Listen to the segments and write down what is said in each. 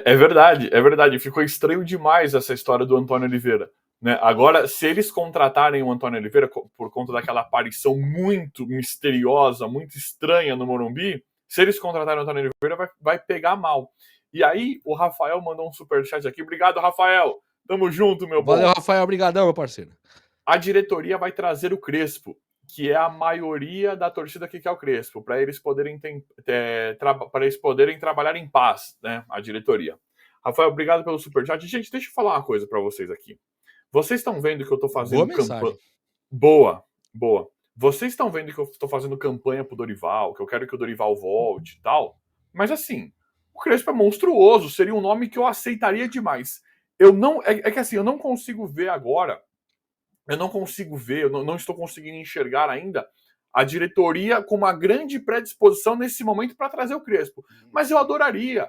É verdade, é verdade. Ficou estranho demais essa história do Antônio Oliveira. Né? Agora, se eles contratarem o Antônio Oliveira por conta daquela aparição muito misteriosa, muito estranha no Morumbi, se eles contratarem o Antônio Oliveira, vai pegar mal. E aí, o Rafael mandou um superchat aqui. Obrigado, Rafael. Tamo junto, meu Valeu, bom. Rafael. Obrigadão, meu parceiro. A diretoria vai trazer o Crespo, que é a maioria da torcida que quer o Crespo, para eles poderem trabalhar em paz, né? A diretoria. Rafael, obrigado pelo superchat. Gente, deixa eu falar uma coisa para vocês aqui. Vocês estão vendo que eu tô fazendo campanha. Boa, boa. Vocês estão vendo que eu tô fazendo campanha pro Dorival, que eu quero que o Dorival volte e tal. Mas assim, o Crespo é monstruoso, seria um nome que eu aceitaria demais. Eu não. É que assim, eu não consigo ver agora. Eu não estou conseguindo enxergar ainda a diretoria com uma grande predisposição nesse momento para trazer o Crespo. Mas eu adoraria.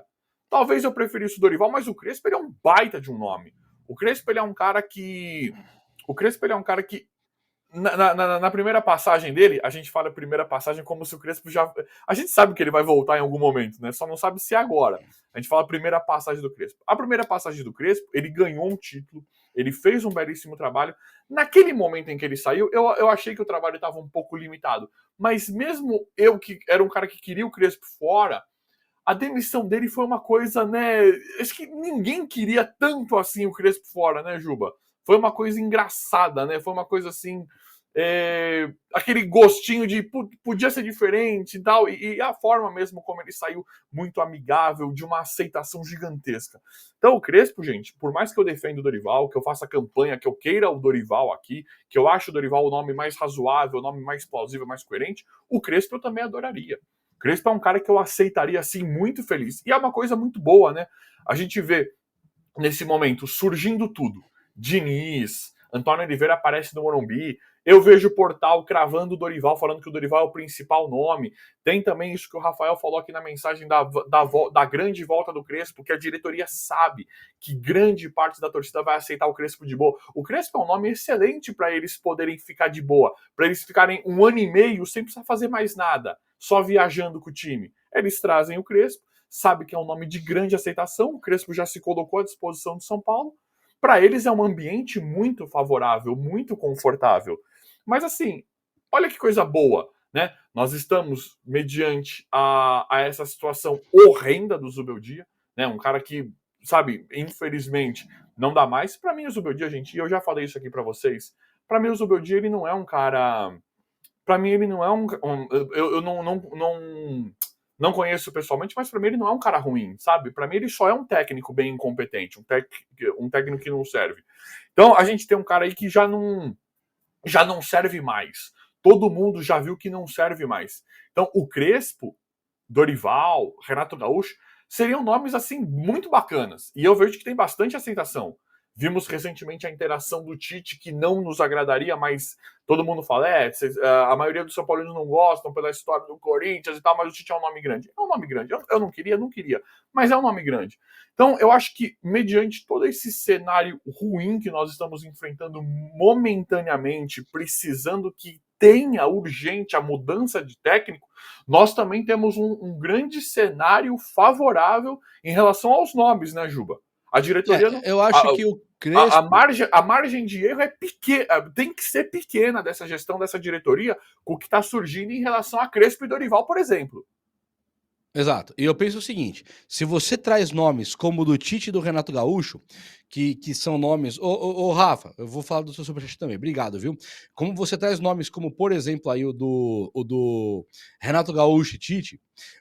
Talvez eu preferisse o Dorival, mas o Crespo ele é um baita de um nome. O Crespo ele é um cara que. O Crespo ele é um cara que. Na primeira passagem dele, a gente fala primeira passagem como se o Crespo já. A gente sabe que ele vai voltar em algum momento, né? Só não sabe se é agora. A gente fala a primeira passagem do Crespo. A primeira passagem do Crespo, ele ganhou um título, ele fez um belíssimo trabalho. Naquele momento em que ele saiu, eu achei que o trabalho estava um pouco limitado. Mas mesmo eu, que era um cara que queria o Crespo fora, a demissão dele foi uma coisa, né? Acho que ninguém queria tanto assim o Crespo fora, né, Juba? Foi uma coisa engraçada, né? Foi uma coisa assim. Aquele gostinho de podia ser diferente e tal. E a forma mesmo como ele saiu, muito amigável, de uma aceitação gigantesca. Então, o Crespo, gente, por mais que eu defenda o Dorival, que eu faça campanha, que eu queira o Dorival aqui, que eu acho o Dorival o nome mais razoável, o nome mais plausível, mais coerente, o Crespo eu também adoraria. O Crespo é um cara que eu aceitaria, assim, muito feliz. E é uma coisa muito boa, né? A gente vê, nesse momento, surgindo tudo. Diniz, Antônio Oliveira aparece no Morumbi. Eu vejo o portal cravando o Dorival, falando que o Dorival é o principal nome. Tem também isso que o Rafael falou aqui na mensagem da grande volta do Crespo, que a diretoria sabe que grande parte da torcida vai aceitar o Crespo de boa. O Crespo é um nome excelente para eles poderem ficar de boa, para eles ficarem 1 ano e meio sem precisar fazer mais nada, só viajando com o time. Eles trazem o Crespo, sabe que é um nome de grande aceitação, o Crespo já se colocou à disposição de São Paulo. Para eles é um ambiente muito favorável, muito confortável. Mas assim, olha que coisa boa, né? Nós estamos mediante a essa situação horrenda do Zubeldia, né? Um cara que, sabe, infelizmente não dá mais. Para mim o Zubeldia, gente, e eu já falei isso aqui para vocês, para mim o Zubeldia ele não é um cara, para mim ele não é eu não conheço pessoalmente, mas para mim ele não é um cara ruim, sabe? Para mim ele só é um técnico bem incompetente, um técnico que não serve. Então a gente tem um cara aí que já não serve mais. Todo mundo já viu que não serve mais. Então o Crespo, Dorival, Renato Gaúcho seriam nomes assim muito bacanas. E eu vejo que tem bastante aceitação. Vimos recentemente a interação do Tite, que não nos agradaria, mas todo mundo fala, a maioria dos São Paulinos não gostam pela história do Corinthians e tal, mas o Tite é um nome grande. É um nome grande. Eu não queria, mas é um nome grande. Então, eu acho que, mediante todo esse cenário ruim que nós estamos enfrentando momentaneamente, precisando que tenha urgente a mudança de técnico, nós também temos um grande cenário favorável em relação aos nomes, né, Juba? A diretoria não. Eu acho que o Crespo. A margem de erro é pequena, tem que ser pequena dessa gestão, dessa diretoria, com o que está surgindo em relação a Crespo e Dorival, por exemplo. Exato. E eu penso o seguinte: se você traz nomes como o do Tite e do Renato Gaúcho, que são nomes. Ô, Rafa, eu vou falar do seu superchat também, obrigado, viu? Como você traz nomes como, por exemplo, aí o do Renato Gaúcho e Tite,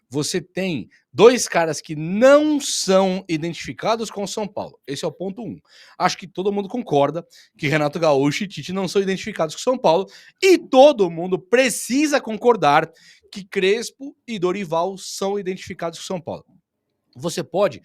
você tem dois caras que não são identificados com o São Paulo. Esse é o ponto 1. Acho que todo mundo concorda que Renato Gaúcho e Tite não são identificados com o São Paulo, e todo mundo precisa concordar que Crespo e Dorival são identificados com São Paulo. Você pode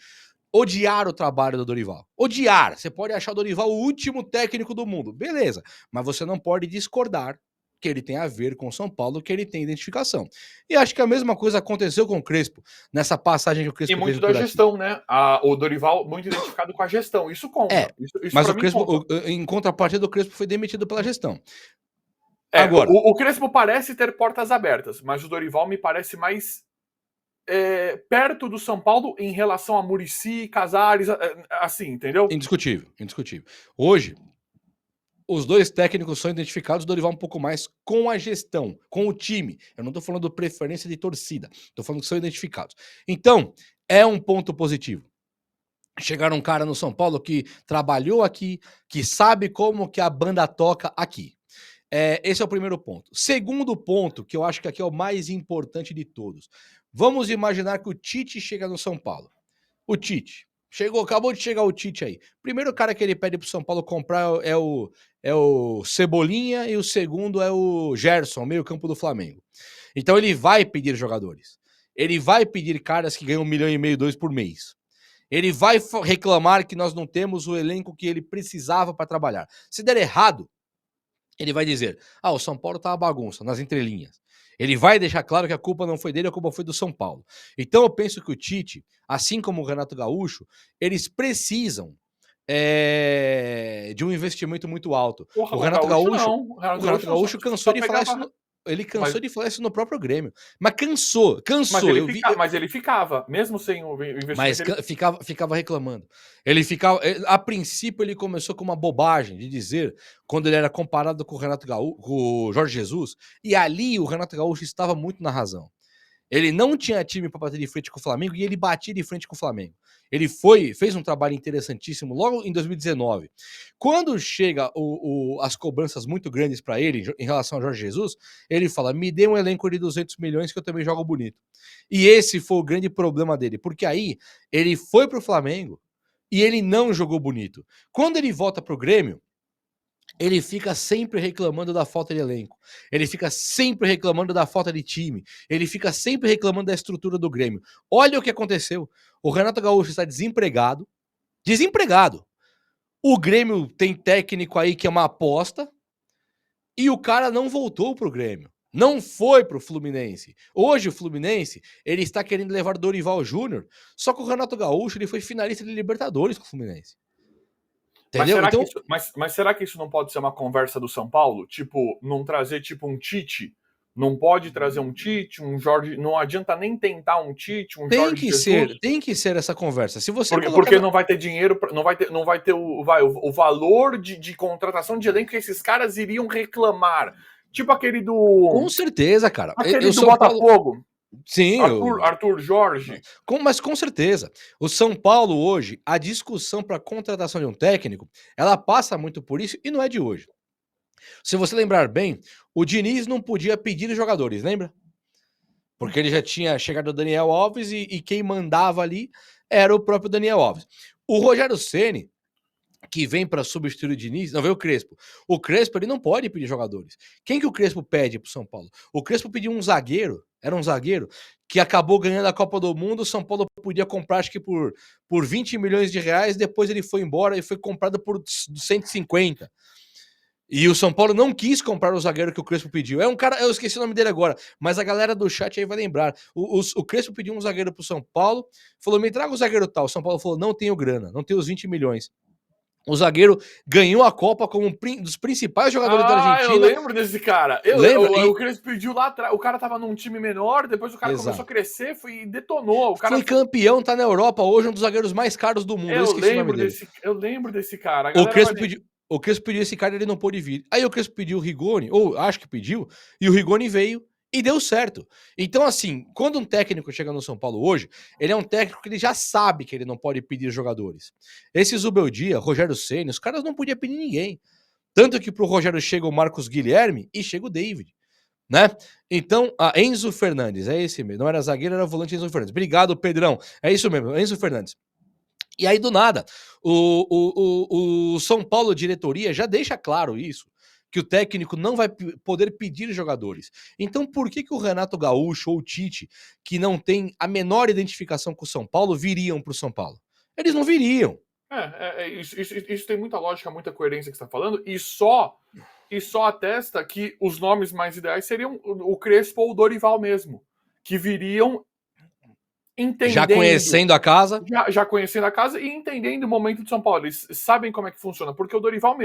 odiar o trabalho do Dorival. Odiar. Você pode achar o Dorival o último técnico do mundo. Beleza. Mas você não pode discordar que ele tem a ver com São Paulo, que ele tem identificação. E acho que a mesma coisa aconteceu com o Crespo, nessa passagem que o Crespo fez. E muito da gestão, né? O Dorival muito identificado com a gestão. Isso conta. Isso mas o Crespo, em contrapartida, o Crespo foi demitido pela gestão. Agora, o Crespo parece ter portas abertas, mas o Dorival me parece mais perto do São Paulo em relação a Muricy, Casares, assim, entendeu? Indiscutível, indiscutível. Hoje, os dois técnicos são identificados, o Dorival um pouco mais com a gestão, com o time. Eu não estou falando preferência de torcida, estou falando que são identificados. Então, é um ponto positivo. Chegar um cara no São Paulo que trabalhou aqui, que sabe como que a banda toca aqui. Esse é o primeiro ponto. Segundo ponto, que eu acho que aqui é o mais importante de todos. Vamos imaginar que o Tite chega no São Paulo. O Tite. Acabou de chegar o Tite aí. Primeiro cara que ele pede pro São Paulo comprar é o Cebolinha e o segundo é o Gerson, meio campo do Flamengo. Então ele vai pedir jogadores. Ele vai pedir caras que ganham 1,5 milhão, 2 por mês. Ele vai reclamar que nós não temos o elenco que ele precisava para trabalhar. Se der errado, ele vai dizer, o São Paulo tá uma bagunça, nas entrelinhas. Ele vai deixar claro que a culpa não foi dele, a culpa foi do São Paulo. Então eu penso que o Tite, assim como o Renato Gaúcho, eles precisam de um investimento muito alto. Porra, O Renato Gaúcho, não. o Renato Gaúcho cansou de falar isso. Ele cansou de falar isso no próprio Grêmio. Mas cansou. Mas ele ficava, mesmo sem o investimento. Mas ficava reclamando. A princípio, ele começou com uma bobagem de dizer, quando ele era comparado com o Renato Gaúcho, com o Jorge Jesus, e ali o Renato Gaúcho estava muito na razão. Ele não tinha time para bater de frente com o Flamengo e ele batia de frente com o Flamengo. Ele fez um trabalho interessantíssimo logo em 2019. Quando chega as cobranças muito grandes para ele em relação ao Jorge Jesus, ele fala: me dê um elenco de 200 milhões que eu também jogo bonito. E esse foi o grande problema dele, porque aí ele foi para o Flamengo e ele não jogou bonito. Quando ele volta para o Grêmio, ele fica sempre reclamando da falta de elenco. Ele fica sempre reclamando da falta de time. Ele fica sempre reclamando da estrutura do Grêmio. Olha o que aconteceu. O Renato Gaúcho está desempregado. Desempregado. O Grêmio tem técnico aí que é uma aposta. E o cara não voltou pro Grêmio. Não foi pro Fluminense. Hoje o Fluminense, ele está querendo levar Dorival Júnior. Só que o Renato Gaúcho, ele foi finalista de Libertadores com o Fluminense. Entendeu? Mas será que isso não pode ser uma conversa do São Paulo? Tipo, não trazer tipo um Tite? Não pode trazer um Tite, um Jorge. Não adianta nem tentar um Tite, um Jorge Jesus. Tem que ser essa conversa. Se você porque não vai ter dinheiro, não vai ter o valor de contratação de elenco que esses caras iriam reclamar. Tipo aquele do. Com certeza, cara. Aquele do Botafogo. Paulo... Sim, Arthur Jorge. Mas com certeza. O São Paulo hoje, a discussão para a contratação de um técnico, ela passa muito por isso e não é de hoje. Se você lembrar bem, o Diniz não podia pedir jogadores, lembra? Porque ele já tinha chegado o Daniel Alves e quem mandava ali era o próprio Daniel Alves. O Rogério Ceni, que vem para substituir o Diniz, não veio o Crespo. O Crespo, ele não pode pedir jogadores. Quem que o Crespo pede pro São Paulo? O Crespo pediu um zagueiro, era um zagueiro, que acabou ganhando a Copa do Mundo, o São Paulo podia comprar, acho que por 20 milhões de reais, depois ele foi embora e foi comprado por 150. E o São Paulo não quis comprar o zagueiro que o Crespo pediu. É um cara, eu esqueci o nome dele agora, mas a galera do chat aí vai lembrar. O Crespo pediu um zagueiro pro São Paulo, falou, me traga o zagueiro tal. O São Paulo falou, não tenho grana, não tenho os 20 milhões. O zagueiro ganhou a Copa como um dos principais jogadores da Argentina. Eu lembro desse cara. O Crespo pediu lá atrás. O cara tava num time menor, depois o cara começou a crescer e detonou. O cara foi campeão, tá na Europa hoje, um dos zagueiros mais caros do mundo. Eu lembro desse cara. O Crespo pediu esse cara e ele não pôde vir. Aí o Crespo pediu o Rigoni, ou acho que pediu, e o Rigoni veio e deu certo. Então, assim, quando um técnico chega no São Paulo hoje, ele é um técnico que ele já sabe que ele não pode pedir jogadores. Esse Zubeldia, Rogério Ceni, os caras não podiam pedir ninguém. Tanto que pro Rogério chega o Marcos Guilherme e chega o David, né? Então, Enzo Fernandes, é esse mesmo. Não era zagueiro, era volante Enzo Fernandes. Obrigado, Pedrão. É isso mesmo, Enzo Fernandes. E aí, do nada, o São Paulo diretoria já deixa claro isso, que o técnico não vai poder pedir jogadores. Então, por que o Renato Gaúcho ou o Tite, que não tem a menor identificação com o São Paulo, viriam para o São Paulo? Eles não viriam. Isso tem muita lógica, muita coerência que você está falando, e só atesta que os nomes mais ideais seriam o Crespo ou o Dorival mesmo, que viriam entendendo, já conhecendo a casa. Já conhecendo a casa e entendendo o momento de São Paulo. Eles sabem como é que funciona, porque o Dorival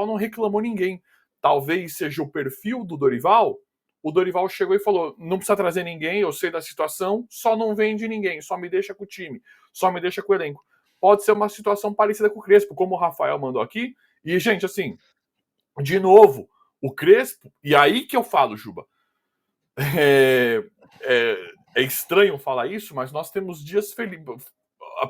não reclamou ninguém. Talvez seja o perfil do Dorival o Dorival chegou e falou: não precisa trazer ninguém, eu sei da situação, só não vende ninguém, só me deixa com o time, só me deixa com o elenco. Pode ser uma situação parecida com o Crespo, como o Rafael mandou aqui. E, gente, assim, de novo, o Crespo, e aí que eu falo, Juba, é estranho falar isso, mas nós temos dias felizes.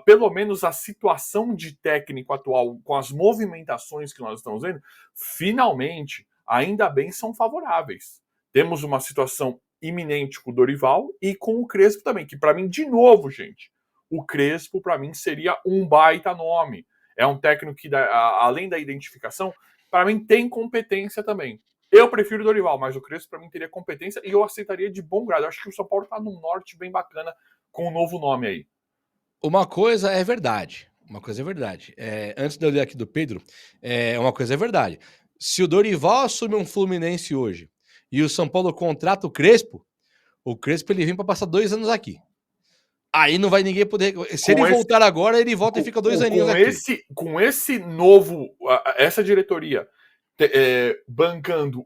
Pelo menos a situação de técnico atual, com as movimentações que nós estamos vendo, finalmente, ainda bem, são favoráveis. Temos uma situação iminente com o Dorival e com o Crespo também, que para mim, de novo, gente, o Crespo para mim seria um baita nome. É um técnico que, além da identificação, para mim tem competência também. Eu prefiro o Dorival, mas o Crespo para mim teria competência e eu aceitaria de bom grado. Eu acho que o São Paulo está num norte bem bacana com um novo nome aí. Uma coisa é verdade. Antes de eu ler aqui do Pedro, uma coisa é verdade. Se o Dorival assume um Fluminense hoje e o São Paulo contrata o Crespo ele vem para passar 2 anos aqui. Aí não vai ninguém poder. Se ele voltar agora, ele volta e fica 2 aninhos aqui. Com esse novo, essa diretoria bancando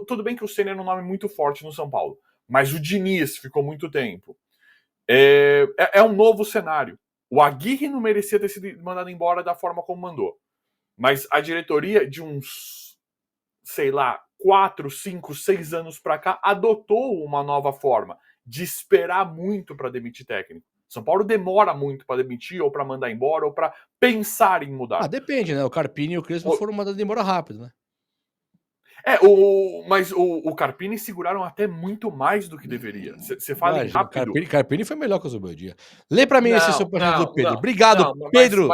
tudo bem que o Ceni é um nome muito forte no São Paulo, mas o Diniz ficou muito tempo. É um novo cenário. O Aguirre não merecia ter sido mandado embora da forma como mandou. Mas a diretoria, de uns, sei lá, 4, 5, 6 anos para cá, adotou uma nova forma de esperar muito para demitir técnico. São Paulo demora muito para demitir, ou para mandar embora, ou para pensar em mudar. Depende, né? O Carpini e o Crespo foram mandados embora rápido, né? Mas o Carpini seguraram até muito mais do que deveria. Você fala em rápido. Carpini foi melhor que o Zubeldia. Lê pra mim esse superchat do Pedro. Obrigado, Pedro!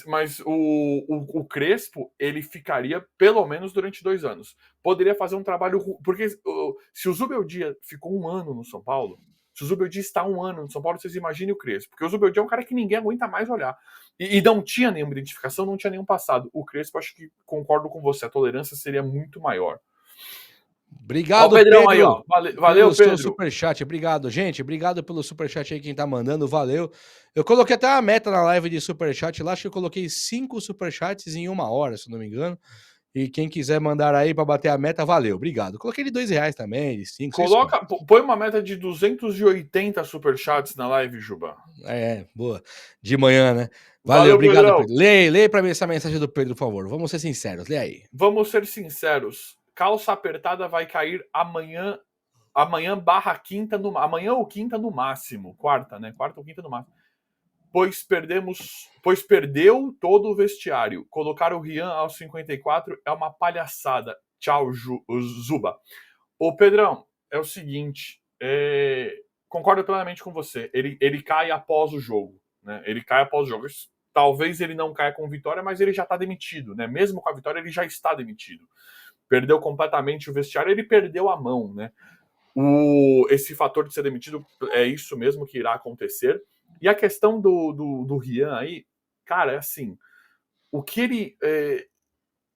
Mas o Crespo, ele ficaria pelo menos durante 2 anos. Poderia fazer um trabalho... Porque se o Zubeldia ficou 1 ano no São Paulo, se o Zubeldia está 1 ano no São Paulo, vocês imaginem o Crespo. Porque o Zubeldia é um cara que ninguém aguenta mais olhar. E não tinha nenhuma identificação, não tinha nenhum passado. O Crespo, acho que concordo com você, a tolerância seria muito maior. Obrigado, Pedrão, Pedro. Aí, ó. Valeu, Pedro. Superchat. Obrigado, gente. Obrigado pelo superchat aí, quem tá mandando. Valeu. Eu coloquei até uma meta na live de superchat lá. Acho que eu coloquei 5 superchats em 1 hora, se não me engano. E quem quiser mandar aí pra bater a meta, valeu. Obrigado. Coloquei de R$2 também, de 5. Põe uma meta de 280 superchats na live, Juba. Boa. De manhã, né? Valeu, obrigado, Pedro. Lê pra mim essa mensagem do Pedro, por favor. Vamos ser sinceros. Lê aí. Vamos ser sinceros. Calça apertada vai cair amanhã barra quinta, amanhã ou quinta no máximo. Quarta, né? Quarta ou quinta no máximo. Pois perdeu todo o vestiário. Colocar o Rian aos 54 é uma palhaçada. Tchau, Zuba. Ô, Pedrão, é o seguinte, concordo plenamente com você. Ele cai após o jogo, né? Ele cai após o jogo. Talvez ele não caia com vitória, mas ele já está demitido, né? Mesmo com a vitória, ele já está demitido. Perdeu completamente o vestiário, ele perdeu a mão, né? Esse fator de ser demitido é isso mesmo que irá acontecer. E a questão do Rian aí, cara, é assim, o que ele...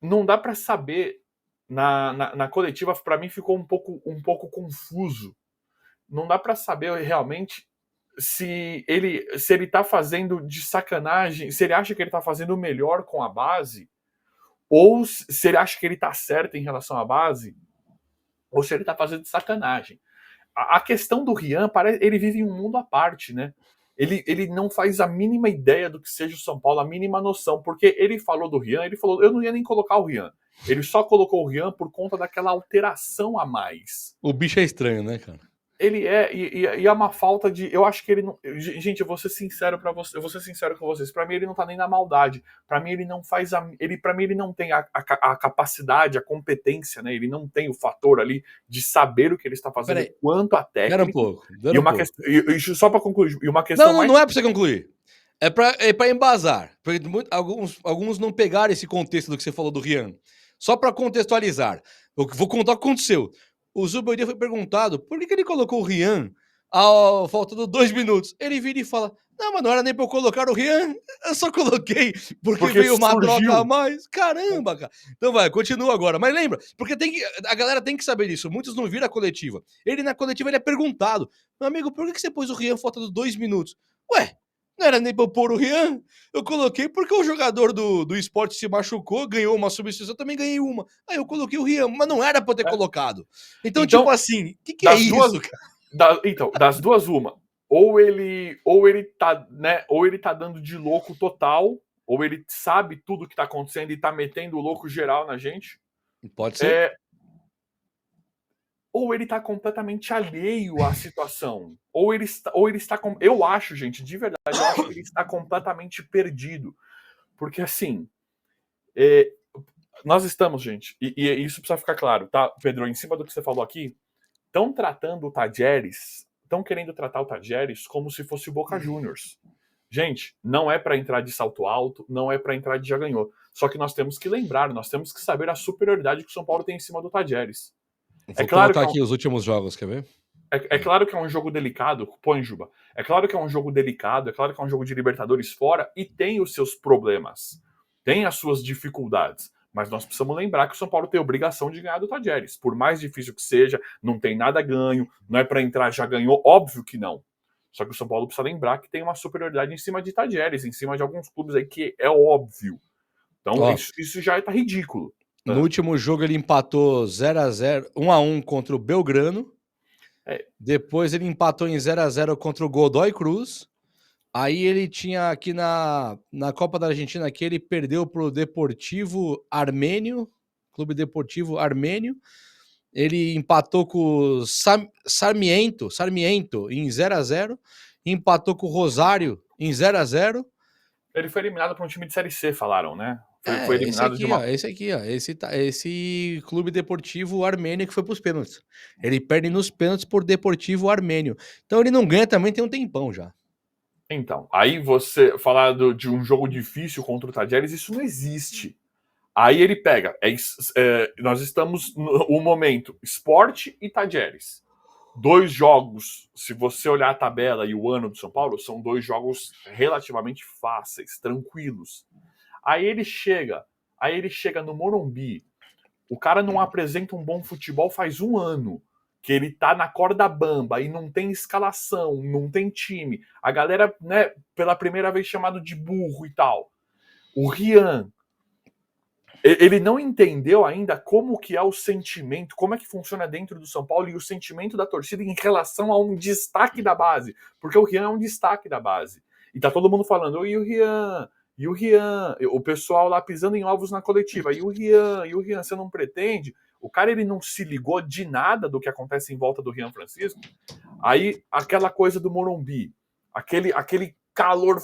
não dá para saber, na coletiva, para mim ficou um pouco confuso. Não dá para saber realmente se ele tá fazendo de sacanagem, se ele acha que ele tá fazendo o melhor com a base, ou se ele acha que ele tá certo em relação à base, ou se ele tá fazendo de sacanagem. A questão do Rian, ele vive em um mundo à parte, né? Ele não faz a mínima ideia do que seja o São Paulo, a mínima noção, porque ele falou do Rian, ele falou, eu não ia nem colocar o Rian. Ele só colocou o Rian por conta daquela alteração a mais. O bicho é estranho, né, cara? Ele e é uma falta de... Eu acho que ele não... Gente, eu vou ser sincero para você, eu vou ser sincero com vocês. Para mim, ele não tá nem na maldade. Para mim, ele não faz para mim, ele não tem a capacidade, a competência, né? Ele não tem o fator ali de saber o que ele está fazendo quanto a técnica. Espera um pouco. Só para concluir, e uma questão não é para você concluir. É para embasar. Porque alguns não pegaram esse contexto do que você falou do Rian. Só para contextualizar. Eu vou contar o que aconteceu. O Zubeldia foi perguntado por que ele colocou o Rian faltando 2 minutos. Ele vira e fala, não, mas não era nem pra eu colocar o Rian, eu só coloquei porque veio uma troca a mais. Caramba, cara. Então vai, continua agora. Mas lembra, porque a galera tem que saber disso. Muitos não viram a coletiva. Na coletiva, ele é perguntado, meu amigo, por que você pôs o Rian faltando 2 minutos? Ué, Não era nem pra eu pôr o Rian. Eu coloquei porque o jogador do esporte se machucou, ganhou uma substituição, eu também ganhei uma. Aí eu coloquei o Rian, mas não era pra eu ter colocado. Então, tipo assim, o que é isso, cara? Então, das duas, uma. Ou ele tá, né? Ou ele tá dando de louco total, ou ele sabe tudo que tá acontecendo e tá metendo o louco geral na gente. Pode ser. Ou ele tá completamente alheio à situação. Ou ele está. Eu acho, gente, de verdade, eu acho que ele está completamente perdido. Porque assim. Nós estamos, gente, e isso precisa ficar claro, tá, Pedro? Em cima do que você falou aqui, estão tratando o Tajeres, estão querendo tratar o Tajeres como se fosse o Boca Juniors. Gente, não é para entrar de salto alto, não é para entrar de já ganhou. Só que nós temos que lembrar, nós temos que saber a superioridade que o São Paulo tem em cima do Tajeres. Vou colocar aqui os últimos jogos, quer ver? É claro que é um jogo delicado, põe, Juba. É claro que é um jogo delicado, é claro que é um jogo de Libertadores fora e tem os seus problemas, tem as suas dificuldades. Mas nós precisamos lembrar que o São Paulo tem a obrigação de ganhar do Tajeres. Por mais difícil que seja, não tem nada ganho, não é para entrar já ganhou, óbvio que não. Só que o São Paulo precisa lembrar que tem uma superioridade em cima de Tajeres, em cima de alguns clubes aí que é óbvio. Então isso já está ridículo. No último jogo ele empatou 0x0, 1x1 contra o Belgrano. Depois ele empatou em 0x0 contra o Godoy Cruz. Aí ele tinha aqui na Copa da Argentina, aqui ele perdeu para o Deportivo Armênio, Clube Deportivo Armênio. Ele empatou com o Sarmiento em 0x0. Empatou com o Rosário em 0x0. Ele foi eliminado por um time de Série C, falaram, né? Foi eliminado esse Clube Deportivo Armênio que foi para os pênaltis. Ele perde nos pênaltis por Deportivo Armênio. Então ele não ganha também tem um tempão já. Então, aí você falar de um jogo difícil contra o Tajeres, isso não existe. Aí ele pega, nós estamos no momento Sport e Tajeres. 2 jogos, se você olhar a tabela e o ano do São Paulo, são 2 jogos relativamente fáceis, tranquilos. Aí ele chega no Morumbi, o cara não apresenta um bom futebol faz 1 ano. Que ele tá na corda bamba e não tem escalação, não tem time. A galera, né, pela primeira vez chamado de burro e tal. O Rian, ele não entendeu ainda como que é o sentimento, como é que funciona dentro do São Paulo e o sentimento da torcida em relação a um destaque da base. Porque o Rian é um destaque da base. E tá todo mundo falando, e o Rian? E o Rian? O pessoal lá pisando em ovos na coletiva. E o Rian? E o Rian? Você não pretende? O cara, ele não se ligou de nada do que acontece em volta do Rian Francisco. Aí, aquela coisa do Morumbi, aquele calor,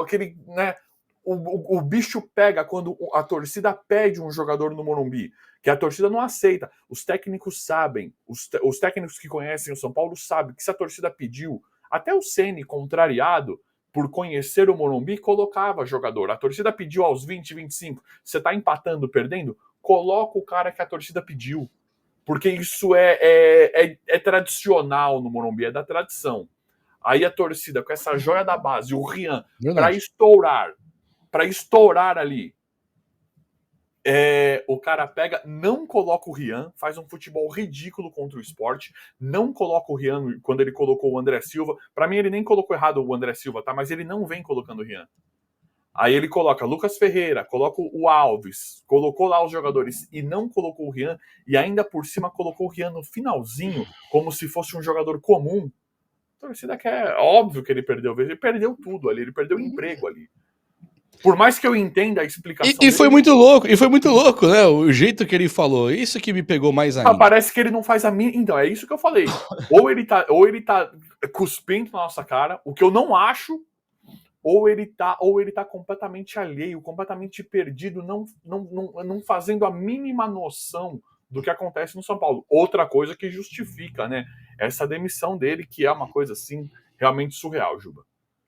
aquele, né, o bicho pega quando a torcida pede um jogador no Morumbi, que a torcida não aceita. Os técnicos sabem, os técnicos que conhecem o São Paulo sabem que se a torcida pediu, até o Ceni, contrariado por conhecer o Morumbi, colocava jogador. A torcida pediu aos 20, 25. Você tá empatando, perdendo? Coloca o cara que a torcida pediu. Porque isso é tradicional no Morumbi, é da tradição. Aí a torcida, com essa joia da base, o Rian, para estourar ali, o cara pega, não coloca o Rian, faz um futebol ridículo contra o Sport, não coloca o Rian quando ele colocou o André Silva. Para mim, ele nem colocou errado o André Silva, tá? Mas ele não vem colocando o Rian. Aí ele coloca Lucas Ferreira, coloca o Alves, colocou lá os jogadores e não colocou o Rian, e ainda por cima colocou o Rian no finalzinho, como se fosse um jogador comum. A torcida quer, óbvio que ele perdeu tudo ali, ele perdeu o emprego ali. Por mais que eu entenda a explicação dele... foi muito louco, né? O jeito que ele falou, isso que me pegou mais ainda. Parece que ele não faz a mínima... Então, é isso que eu falei. ou ele tá cuspindo na nossa cara, o que eu não acho, ou ele tá completamente alheio, completamente perdido, não fazendo a mínima noção do que acontece no São Paulo. Outra coisa que justifica, né, essa demissão dele, que é uma coisa, assim, realmente surreal, Juba.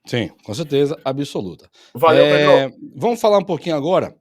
Sim, com certeza, absoluta. Valeu, Pedro. Vamos falar um pouquinho agora